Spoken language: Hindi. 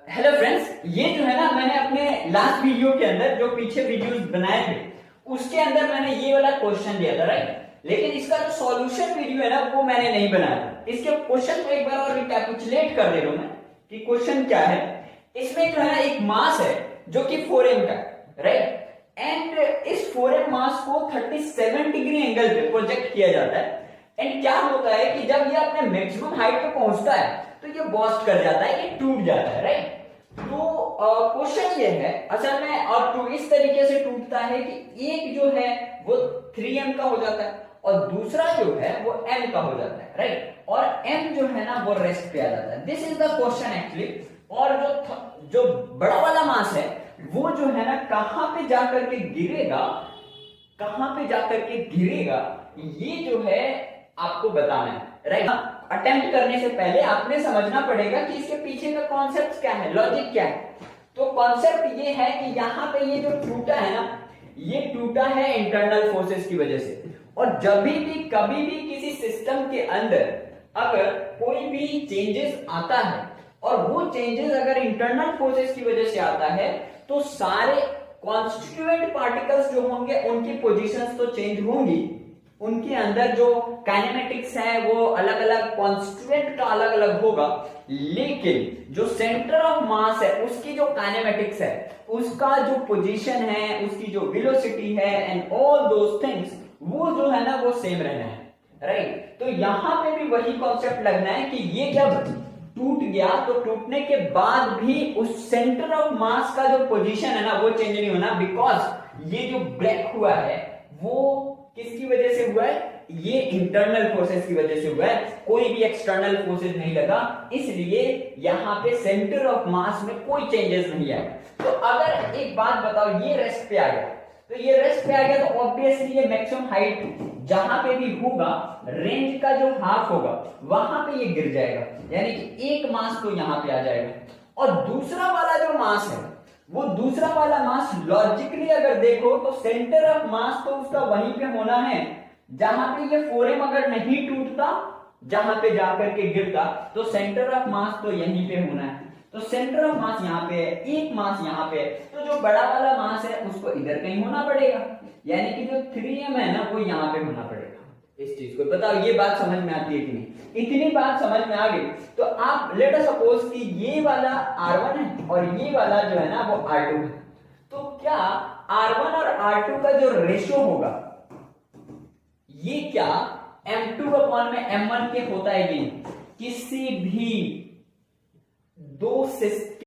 हेलो फ्रेंड्स, ये जो है ना मैंने अपने लास्ट वीडियो के अंदर जो पीछे वीडियोस बनाए थे उसके अंदर मैंने ये वाला क्वेश्चन दिया था, राइट। लेकिन इसका जो सॉल्यूशन वीडियो है ना वो मैंने नहीं बनाया। इसके क्वेश्चन को एक बार और रिकैपिचुलेट कर दे रहा हूं मैं कि क्वेश्चन क्या है। इसमें जो है ना एक मास है जो कि 4m का है, राइट। एंड इस 4m मास को 37 डिग्री एंगल पे प्रोजेक्ट किया जाता है। एंड क्या होता है कि जब ये अपने मैक्सिमम हाइट पे पहुंचता है तो ये बर्स्ट कर जाता है, ये टूट जाता है, राइट। तो क्वेश्चन ये है असल में, और टू इस तरीके से टूटता है कि एक जो है वो 3m का हो जाता है और दूसरा जो है वो m का हो जाता है, राइट। और m जो है ना वो रेस्ट पे आ जाता है। This is the question actually. और जो बड़ा वाला मास है वो जो है ना कहां पे जाकर के गिरेगा, कहां पे जाकर के गिरेगा, ये जो है आपको बताना है, राइट। अटेम्प्ट करने से पहले आपने समझना पड़ेगा कि इसके पीछे का कॉन्सेप्ट क्या है, लॉजिक क्या है। तो कॉन्सेप्ट ये है कि यहां पे ये जो टूटा है ना, ये टूटा है इंटरनल फोर्सेस की वजह से। और जब भी कभी भी किसी सिस्टम के अंदर अगर कोई भी चेंजेस आता है और वो चेंजेस अगर इंटरनल फोर्सेस की वजह से आता है तो सारे कॉन्स्टिट्यूएंट पार्टिकल्स जो होंगे उनकी पोजीशंस तो चेंज होंगी, उनके अंदर जो काइनेमेटिक्स है वो अलग अलग कॉन्स्टिट्यूएंट का अलग अलग होगा, लेकिन जो सेंटर ऑफ मास है उसकी जो काइनेमेटिक्स है, उसका जो पोजीशन है, उसकी जो वेलोसिटी है एंड ऑल दोस थिंग्स, वो जो है ना वो सेम रहना है, राइट। तो यहां पे भी वही कॉन्सेप्ट लगना है कि ये जब टूट गया तो टूटने के बाद भी उस सेंटर ऑफ मास का जो पोजीशन है ना वो चेंज नहीं होना, बिकॉज ये जो ब्रेक हुआ है वो किसकी वजह से हुआ है, ये इंटरनल फोर्सेस की वजह से हुआ है, कोई भी एक्सटर्नल फोर्सेस नहीं लगा, इसलिए यहां पे सेंटर ऑफ मास में कोई चेंजेस नहीं आया। तो अगर एक बात बताओ, ये रेस्ट पे आ गया, तो ये रेस्ट पे आ गया तो ऑब्वियसली ये मैक्सिमम हाइट जहां पे भी होगा, रेंज का जो हाफ होगा वहां पे ये गिर जाएगा, यानी कि एक मास तो यहां पे आ जाएगा। और दूसरा वाला जो मास है वो दूसरा वाला मास लॉजिकली अगर देखो तो सेंटर ऑफ मास तो उसका वहीं पे होना है जहां पे ये 4m अगर नहीं टूटता, जहां पे जाकर के गिरता, तो सेंटर ऑफ मास तो यहीं पे होना है। तो सेंटर ऑफ मास यहां पे है, एक मास यहां पे है, तो जो बड़ा वाला मास है उसको इधर कहीं होना पड़ेगा, यानी कि जो 3m है ना वो यहां पे होना पड़ेगा। इस चीज को बताओ, ये बात समझ में आती है कि नहीं? इतनी बात समझ में आ गई तो आप लेट अस सपोज कि ये वाला R1 है और ये वाला जो है ना वो R2 है, तो क्या R1 और R2 का जो रेशियो होगा ये क्या M2 अपॉन में M1 के होता है? ये किसी भी दो सिस्टम